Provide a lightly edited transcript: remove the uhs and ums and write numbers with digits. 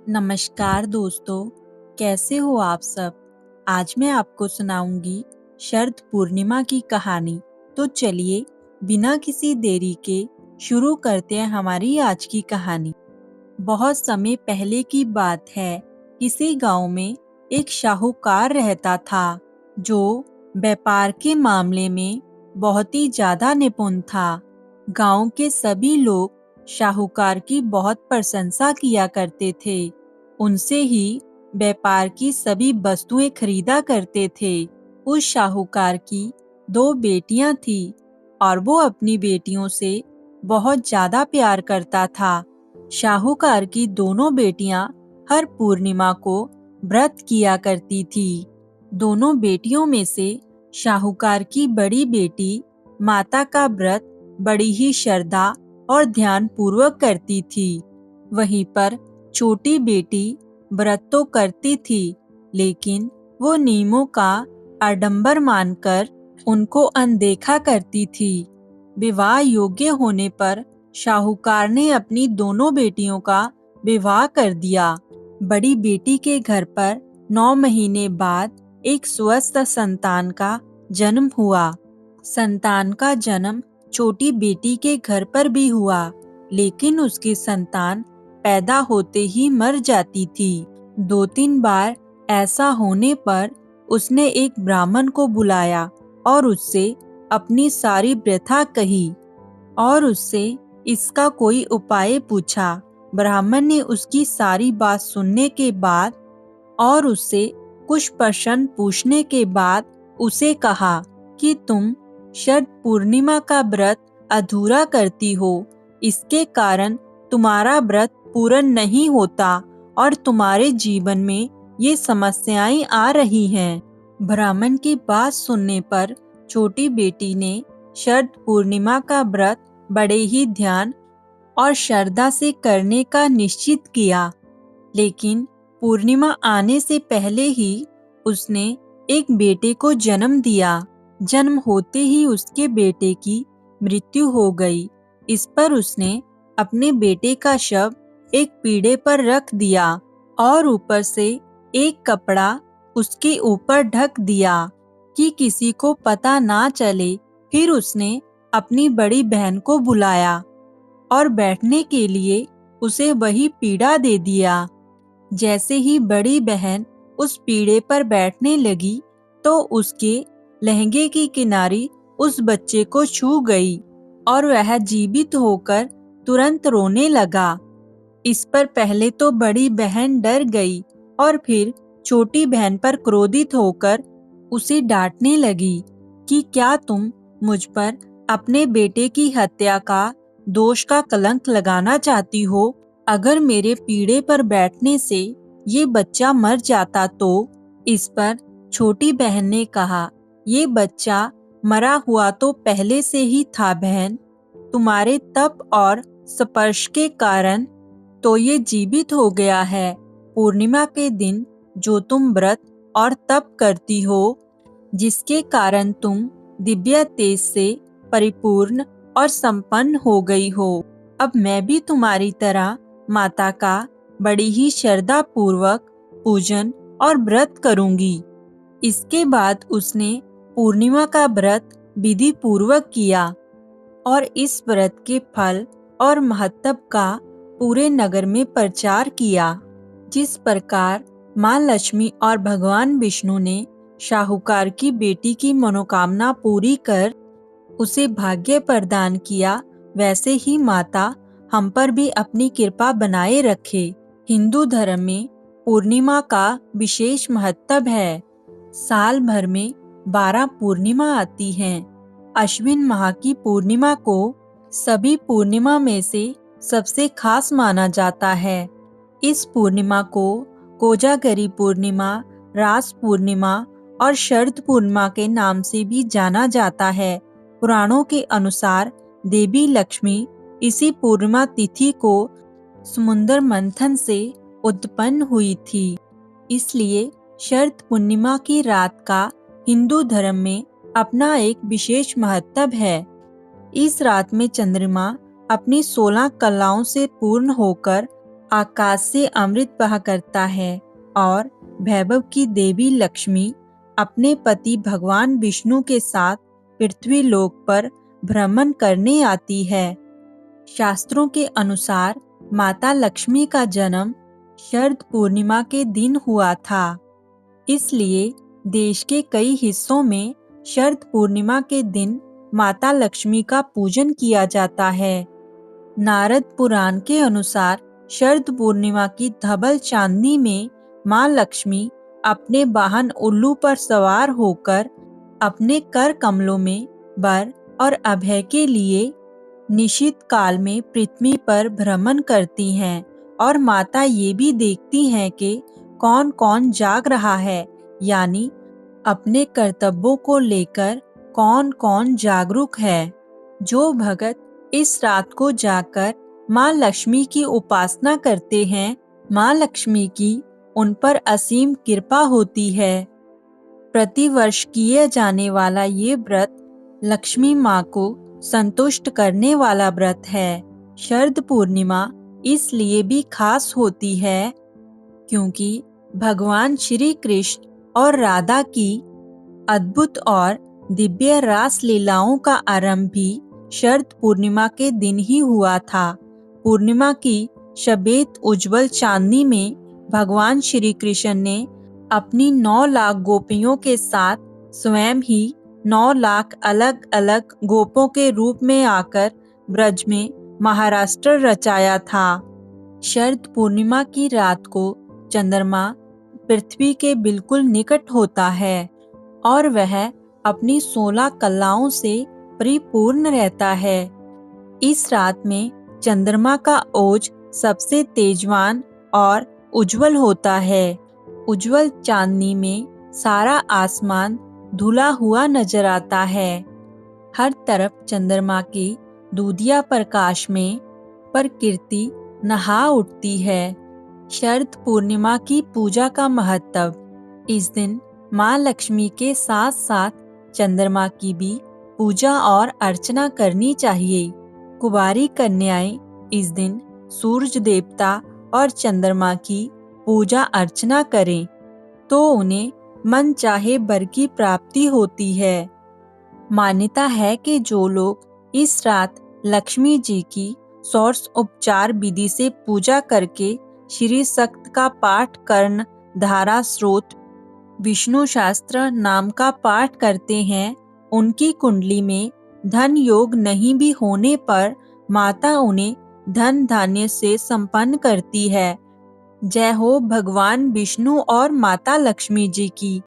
नमस्कार दोस्तों, कैसे हो आप सब। आज मैं आपको सुनाऊंगी शरद पूर्णिमा की कहानी। तो चलिए बिना किसी देरी के शुरू करते हैं हमारी आज की कहानी। बहुत समय पहले की बात है। किसी गांव में एक शाहूकार रहता था जो व्यापार के मामले में बहुत ही ज्यादा निपुण था। गांव के सभी लोग शाहूकार की बहुत प्रशंसा किया करते थे। उनसे ही व्यापार की सभी वस्तुएं खरीदा करते थे। उस शाहूकार की दो बेटियां थीं और वो अपनी बेटियों से बहुत ज्यादा प्यार करता था। शाहूकार की दोनों बेटियां हर पूर्णिमा को व्रत किया करती थी। दोनों बेटियों में से शाहूकार की बड़ी बेटी माता का व्रत बड़ी ही श्रद्धा और ध्यान पूर्वक करती थी। वहीं पर छोटी बेटी व्रत तो करती थी, लेकिन वो नियमों का आडंबर मानकर उनको अनदेखा करती थी। विवाह योग्य होने पर शाहूकार ने अपनी दोनों बेटियों का विवाह कर दिया। बड़ी बेटी के घर पर 9 महीने बाद एक स्वस्थ संतान का जन्म हुआ। संतान का जन्म छोटी बेटी के घर पर भी हुआ, लेकिन उसकी संतान पैदा होते ही मर जाती थी। 2-3 बार ऐसा होने पर उसने एक ब्राह्मण को बुलाया और उससे अपनी सारी व्यथा कही और उससे इसका कोई उपाय पूछा। ब्राह्मण ने उसकी सारी बात सुनने के बाद और उससे कुछ प्रश्न पूछने के बाद उसे कहा कि तुम शरद पूर्णिमा का व्रत अधूरा करती हो। इसके कारण तुम्हारा व्रत पूर्ण नहीं होता और तुम्हारे जीवन में ये समस्याएं आ रही हैं। ब्राह्मण की बात सुनने पर छोटी बेटी ने शरद पूर्णिमा का व्रत बड़े ही ध्यान और श्रद्धा से करने का निश्चित किया। लेकिन पूर्णिमा आने से पहले ही उसने एक बेटे को जन्म दिया। जन्म होते ही उसके बेटे की मृत्यु हो गई। इस पर उसने अपने बेटे का शव एक पीढ़े पर रख दिया और ऊपर से एक कपड़ा उसके ऊपर ढक दिया कि किसी को पता ना चले। फिर उसने अपनी बड़ी बहन को बुलाया और बैठने के लिए उसे वही पीढ़ा दे दिया। जैसे ही बड़ी बहन उस पीढ़े पर बैठने लगी तो उसके लहंगे की किनारी उस बच्चे को छू गई और वह जीवित होकर तुरंत रोने लगा। इस पर पहले तो बड़ी बहन डर गई और फिर छोटी बहन पर क्रोधित होकर उसे डांटने लगी कि क्या तुम मुझ पर अपने बेटे की हत्या का दोष का कलंक लगाना चाहती हो। अगर मेरे पीढ़े पर बैठने से ये बच्चा मर जाता तो। इस पर छोटी बहन ने कहा, ये बच्चा मरा हुआ तो पहले से ही था बहन। तुम्हारे तप और स्पर्श के कारण तो ये जीवित हो गया है। पूर्णिमा के दिन जो तुम व्रत और तप करती हो, जिसके कारण तुम दिव्य तेज से परिपूर्ण और संपन्न हो गई हो, अब मैं भी तुम्हारी तरह माता का बड़ी ही श्रद्धा पूर्वक पूजन और व्रत करूंगी। इसके बाद उसने पूर्णिमा का व्रत विधि पूर्वक किया और इस व्रत के फल और महत्व का पूरे नगर में प्रचार किया। जिस प्रकार मां लक्ष्मी और भगवान विष्णु ने शाहूकार की बेटी की मनोकामना पूरी कर उसे भाग्य प्रदान किया, वैसे ही माता हम पर भी अपनी कृपा बनाए रखे। हिंदू धर्म में पूर्णिमा का विशेष महत्व है। साल भर में 12 पूर्णिमा आती हैं। अश्विन माह की पूर्णिमा को सभी पूर्णिमा में से सबसे खास माना जाता है। इस पूर्णिमा को कोजागरी पूर्णिमा, रास पूर्णिमा और शरद पूर्णिमा के नाम से भी जाना जाता है। पुराणों के अनुसार देवी लक्ष्मी इसी पूर्णिमा तिथि को समुद्र मंथन से उत्पन्न हुई थी। इसलिए शरद पूर्णिमा की रात का हिंदू धर्म में अपना एक विशेष महत्व है। इस रात में चंद्रमा अपनी 16 कलाओं से पूर्ण होकर आकाश से अमृत बहा करता है और वैभव की देवी लक्ष्मी अपने पति भगवान विष्णु के साथ पृथ्वी लोक पर भ्रमण करने आती है। शास्त्रों के अनुसार माता लक्ष्मी का जन्म शरद पूर्णिमा के दिन हुआ था। इसलिए देश के कई हिस्सों में शरद पूर्णिमा के दिन माता लक्ष्मी का पूजन किया जाता है। नारद पुराण के अनुसार शरद पूर्णिमा की धवल चांदनी में मां लक्ष्मी अपने वाहन उल्लू पर सवार होकर अपने कर कमलों में वर और अभय के लिए निशित काल में पृथ्वी पर भ्रमण करती हैं और माता ये भी देखती हैं कि कौन कौन जाग रहा है, यानी अपने कर्तव्यों को लेकर कौन कौन जागरूक है। जो भगत इस रात को जाकर माँ लक्ष्मी की उपासना करते हैं, माँ लक्ष्मी की उन पर असीम कृपा होती है। प्रतिवर्ष किए जाने वाला ये व्रत लक्ष्मी माँ को संतुष्ट करने वाला व्रत है। शरद पूर्णिमा इसलिए भी खास होती है क्योंकि भगवान श्री कृष्ण और राधा की अद्भुत और दिव्य रास लीलाओं का आरंभ भी शरद पूर्णिमा के दिन ही हुआ था। पूर्णिमा की श्वेत उज्जवल चांदनी में भगवान श्री कृष्ण ने अपनी 9 लाख गोपियों के साथ स्वयं ही 9 लाख अलग अलग गोपों के रूप में आकर ब्रज में महाराष्ट्र रचाया था। शरद पूर्णिमा की रात को चंद्रमा पृथ्वी के बिल्कुल निकट होता है और वह अपनी 16 कलाओं से परिपूर्ण रहता है। इस रात में चंद्रमा का ओज सबसे तेजवान और उज्जवल होता है। उज्जवल चांदनी में सारा आसमान धुला हुआ नजर आता है। हर तरफ चंद्रमा के दूधिया प्रकाश में प्रकृति नहा उठती है। शरद पूर्णिमा की पूजा का महत्व। इस दिन माँ लक्ष्मी के साथ साथ चंद्रमा की भी पूजा और अर्चना करनी चाहिए। कुंवारी कन्याएं इस दिन सूरज देवता और चंद्रमा की पूजा अर्चना करें तो उन्हें मन चाहे वर की प्राप्ति होती है। मान्यता है कि जो लोग इस रात लक्ष्मी जी की षोडश उपचार विधि से पूजा करके श्री सक्त का पाठ कर्ण धारा स्रोत विष्णु शास्त्र नाम का पाठ करते हैं, उनकी कुंडली में धन योग नहीं भी होने पर माता उन्हें धन धान्य से संपन्न करती है। जय हो भगवान विष्णु और माता लक्ष्मी जी की।